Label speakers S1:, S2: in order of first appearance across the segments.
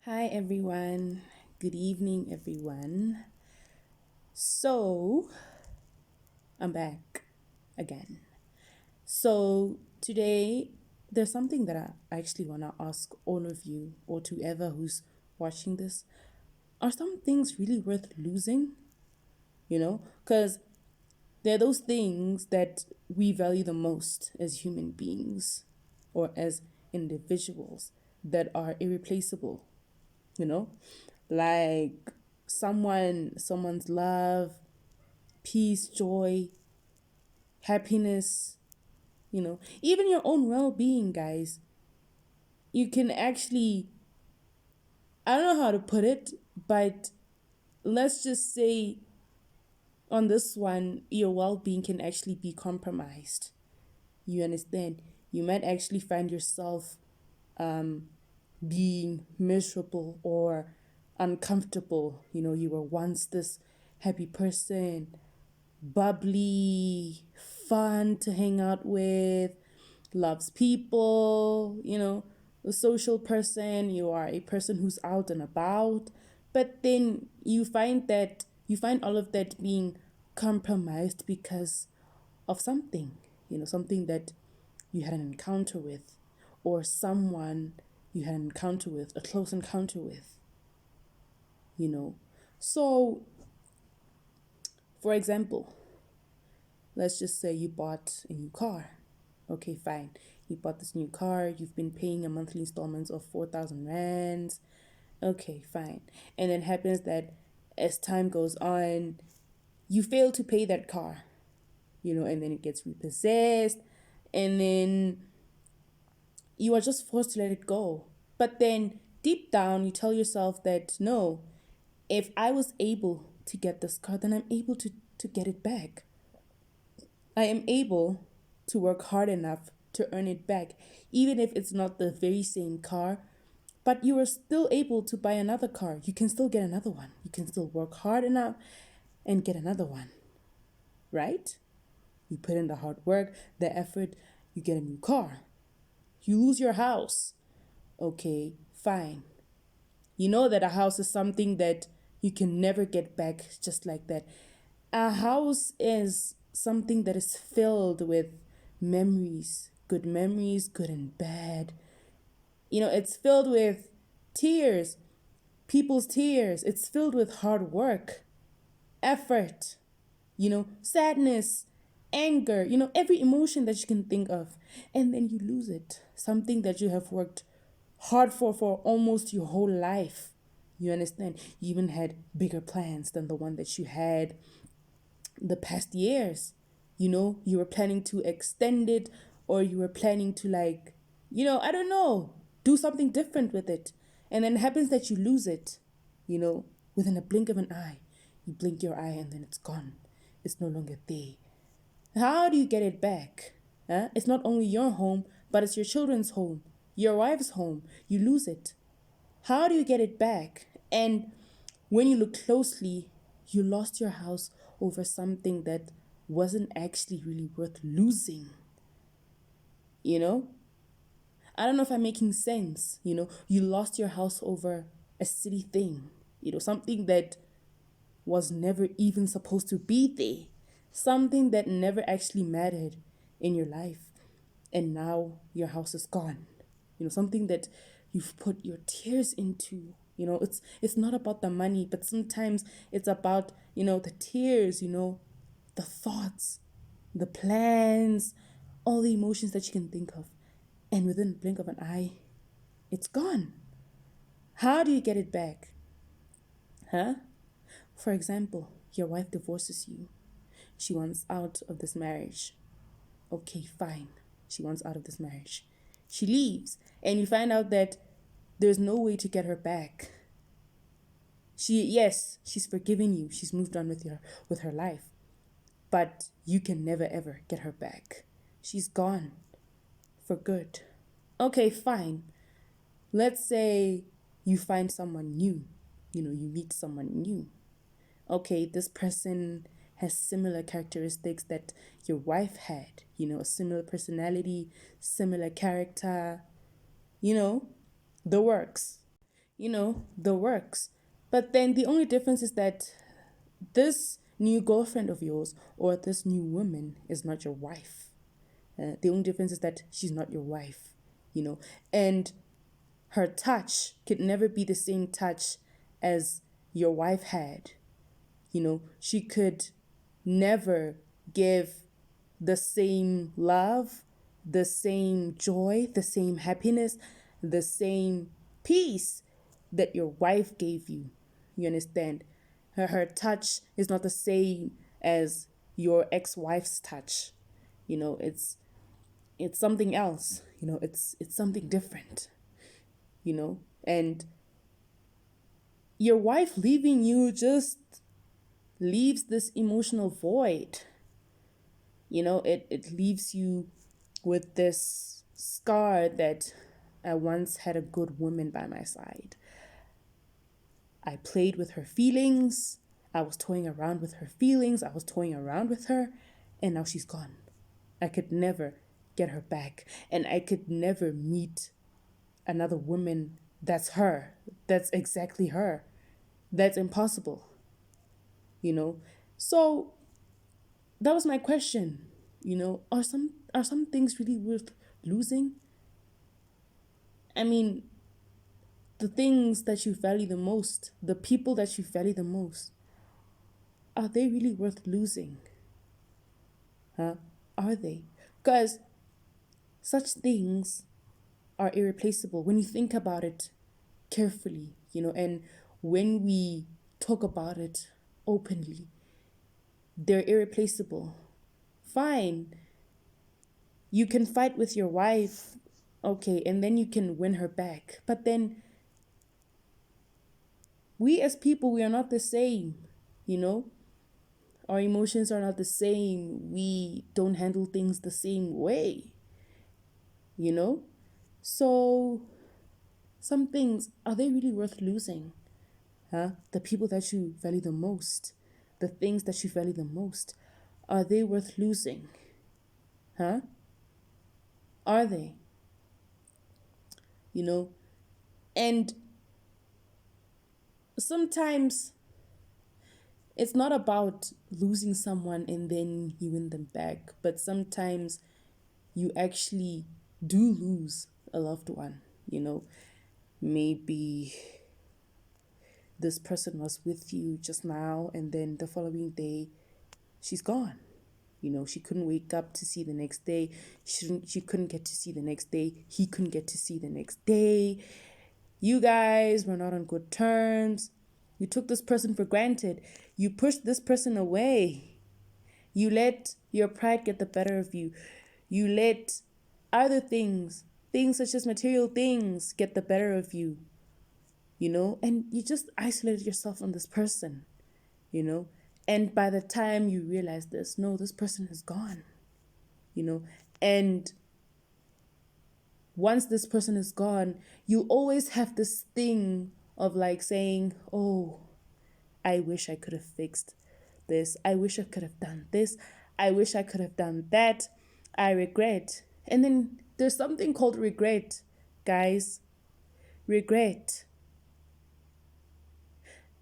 S1: Hi everyone. Good evening, everyone. So, I'm back again. So, today there's something that I actually want to ask all of you or to whoever who's watching this. Are some things really worth losing? Because they're those things that we value the most as human beings or as individuals that are irreplaceable, you know? Like someone's love, peace, joy, happiness, even your own well-being, guys. You can actually, I don't know how to put it, but let's just say on this one your well-being can actually be compromised. You understand? You might actually find yourself being miserable or uncomfortable. You were once this happy person, bubbly, fun to hang out with, loves people, a social person, you are a person who's out and about. But then you find all of that being compromised because of something, something that you had an encounter with, or someone you had an encounter with, a close encounter with, you know. So, for example, let's just say you bought a new car. Okay, fine. You bought this new car, you've been paying a monthly installments of 4,000 rands. Okay, fine. And then happens that as time goes on, you fail to pay that car, and then it gets repossessed, and then you are just forced to let it go. But then deep down, you tell yourself that no, if I was able to get this car, then I'm able to get it back. I am able to work hard enough to earn it back, even if it's not the very same car. But you are still able to buy another car. You can still get another one. You can still work hard enough and get another one, right? You put in the hard work, the effort, you get a new car. You lose your house. Okay, fine. You know that a house is something that you can never get back just like that. A house is something that is filled with memories, good and bad. It's filled with tears, people's tears. It's filled with hard work, effort, sadness, anger, every emotion that you can think of. And then you lose it. Something that you have worked hard for almost your whole life. You understand? You even had bigger plans than the one that you had the past years. You were planning to extend it, or you were planning to, like, I don't know, do something different with it. And then it happens that you lose it, within a blink of an eye. You blink your eye and then it's gone. It's no longer there. How do you get it back? Huh? It's not only your home, but it's your children's home, your wife's home. You lose it. How do you get it back? And when you look closely, you lost your house over something that wasn't actually really worth losing. You know? I don't know if I'm making sense. You lost your house over a silly thing, something that was never even supposed to be there, something that never actually mattered in your life. And now your house is gone. Something that you've put your tears into. It's not about the money, but sometimes it's about, the tears, the thoughts, the plans, all the emotions that you can think of. And within the blink of an eye, it's gone. How do you get it back? Huh? For example, your wife divorces you. She wants out of this marriage. Okay, fine. She wants out of this marriage. She leaves, and you find out that there's no way to get her back. She's forgiven you. She's moved on with her life. But you can never ever get her back. She's gone for good. Okay, fine. Let's say you find someone new. You meet someone new. Okay, this person has similar characteristics that your wife had, a similar personality, similar character, the works. the works. But then the only difference is that this new girlfriend of yours or this new woman is not your wife. The only difference is that she's not your wife, and her touch could never be the same touch as your wife had. She could never give the same love, the same joy, the same happiness, the same peace that your wife gave you. You understand? Her touch is not the same as your ex-wife's touch. It's something else. It's something different. And your wife leaving you just leaves this emotional void. It leaves you with this scar that I once had a good woman by my side. I played with her feelings. I was toying around with her feelings. I was toying around with her, and now she's gone. I could never get her back, and I could never meet another woman that's her. That's exactly her. That's impossible. So that was my question. Are some things really worth losing? I mean, the things that you value the most, the people that you value the most, are they really worth losing? Huh? Are they? Because such things are irreplaceable when you think about it carefully, and when we talk about it openly, they're irreplaceable. Fine, you can fight with your wife, okay, and then you can win her back. But then we as people, we are not the same, you know? Our emotions are not the same. We don't handle things the same way, you know? So, some things, are they really worth losing? Huh? The people that you value the most, the things that you value the most, are they worth losing? Huh? Are they? You know? And sometimes it's not about losing someone and then you win them back, but sometimes you actually do lose a loved one, Maybe this person was with you just now and then the following day she's gone. She couldn't wake up to see the next day. She couldn't get to see the next day. He couldn't get to see the next day. You guys were not on good terms. You took this person for granted. You pushed this person away. You let your pride get the better of you. You let other things such as material things, get the better of you, and you just isolated yourself from this person, you know. And by the time you realize this, no, this person is gone, and once this person is gone, you always have this thing of like saying, oh, I wish I could have fixed this. I wish I could have done this. I wish I could have done that. I regret. And then there's something called regret, guys. Regret.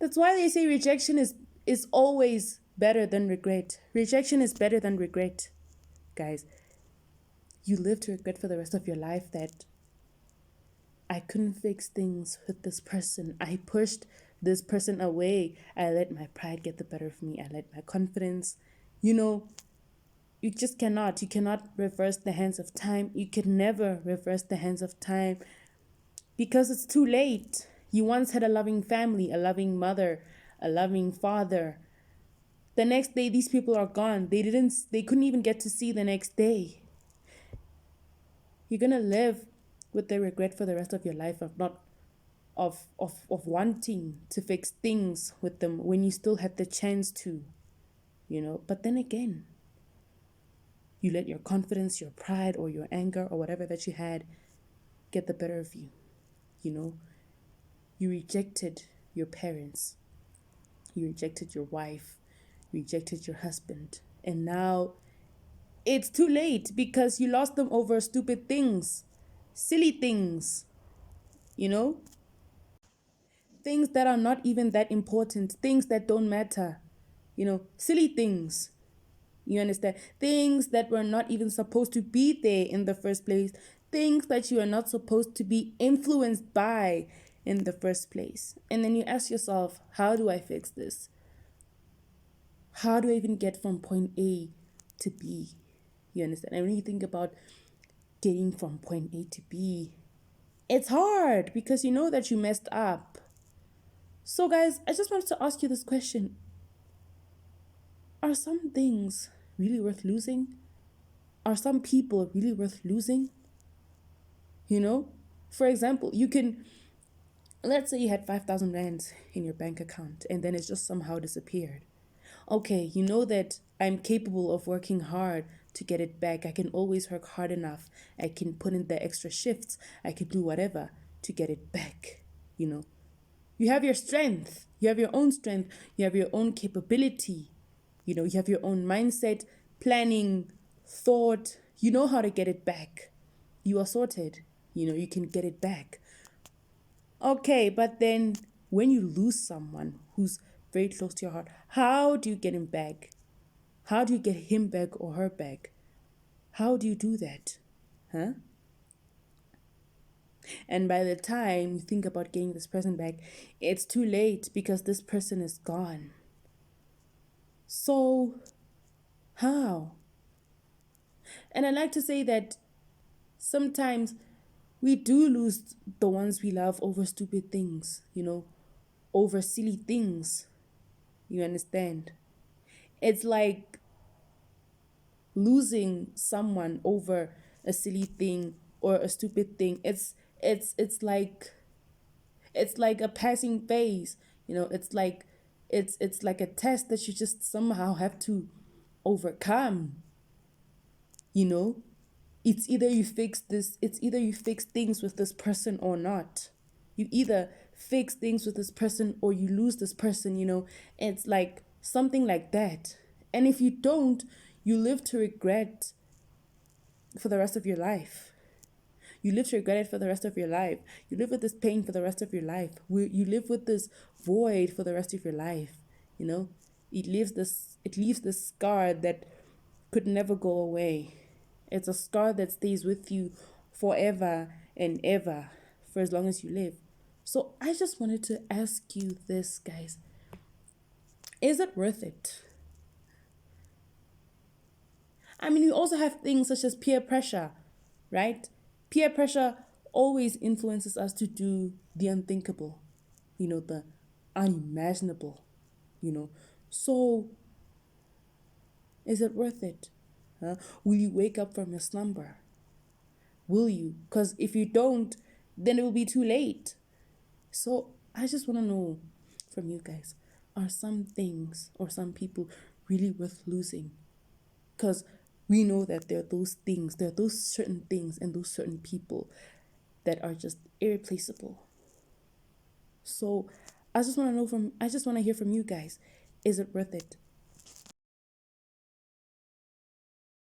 S1: That's why they say rejection is always better than regret. Rejection is better than regret, guys. You live to regret for the rest of your life that I couldn't fix things with this person. I pushed this person away. I let my pride get the better of me. I let my confidence, you just cannot. You cannot reverse the hands of time. You can never reverse the hands of time because it's too late. You once had a loving family, a loving mother, a loving father. The next day, these people are gone. They couldn't even get to see the next day. You're gonna live with the regret for the rest of your life of not of wanting to fix things with them when you still had the chance to, But then again, you let your confidence, your pride, or your anger, or whatever that you had get the better of you, You rejected your parents, you rejected your wife, you rejected your husband, and now it's too late because you lost them over stupid things, silly things, you know? things that are not even that important, things that don't matter, silly things. You understand? Things that were not even supposed to be there in the first place, things that you are not supposed to be influenced by in the first place. And then you ask yourself, how do I fix this? How do I even get from point A to B? You understand? And when you think about getting from point A to B, it's hard because you know that you messed up. So, guys, I just wanted to ask you this question. Are some things really worth losing? Are some people really worth losing? You know, for example, let's say you had 5,000 rands in your bank account and then it's just somehow disappeared. Okay, you know that I'm capable of working hard to get it back. I can always work hard enough. I can put in the extra shifts. I can do whatever to get it back. You have your strength. You have your own strength. You have your own capability. You have your own mindset, planning, thought. You know how to get it back. You are sorted. You can get it back. Okay, but then when you lose someone who's very close to your heart, how do you get him back? How do you get him back or her back? How do you do that? Huh? And by the time you think about getting this person back, it's too late because this person is gone. So, how? And I like to say that sometimes we do lose the ones we love over stupid things, over silly things. You understand? It's like losing someone over a silly thing or a stupid thing. It's like a passing phase. It's like a test that you just somehow have to overcome. you know it's either you fix things with this person or not. You either fix things with this person or you lose this person. It's like something like that. And if you don't, you live to regret for the rest of your life. You live to regret it for the rest of your life. You live with this pain for the rest of your life. You live with this void for the rest of your life. It leaves this scar that could never go away. It's a scar that stays with you forever and ever, for as long as you live. So I just wanted to ask you this, guys. Is it worth it? I mean, we also have things such as peer pressure, right? Peer pressure always influences us to do the unthinkable, the unimaginable, So, is it worth it? Huh? Will you wake up from your slumber? Will you? Because if you don't, then it will be too late. So, I just want to know from you guys, are some things or some people really worth losing? Because we know that there are those certain things and those certain people that are just irreplaceable. So I just want to hear from you guys. Is it worth it?